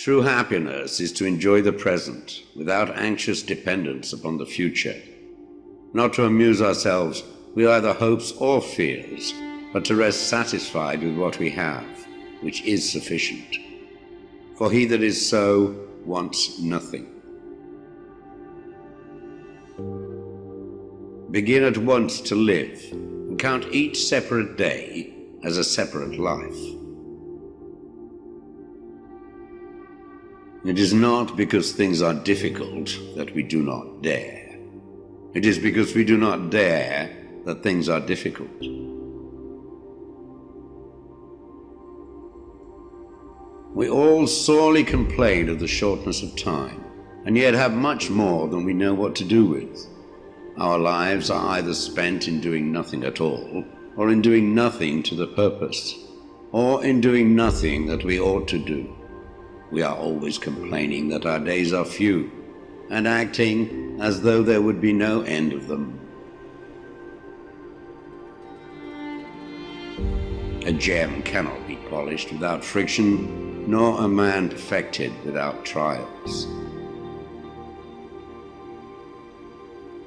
True happiness is to enjoy the present without anxious dependence upon the future, not to amuse ourselves with either hopes or fears, but to rest satisfied with what we have, which is sufficient. For he that is so wants nothing. Begin at once to live, and count each separate day as a separate life. It is not because things are difficult that we do not dare. It is because we do not dare that things are difficult. We all sorely complain of the shortness of time, and yet have much more than we know what to do with. Our lives are either spent in doing nothing at all, or in doing nothing to the purpose, or in doing nothing that we ought to do. We are always complaining that our days are few, and acting as though there would be no end of them. A gem cannot be polished without friction, nor a man perfected without trials.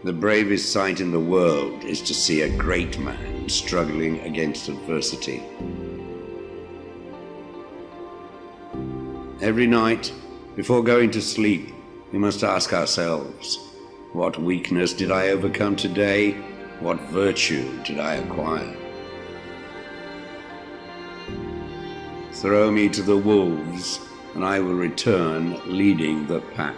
The bravest sight in the world is to see a great man struggling against adversity. Every night, before going to sleep, we must ask ourselves, what weakness did I overcome today? What virtue did I acquire? Throw me to the wolves, and I will return leading the pack.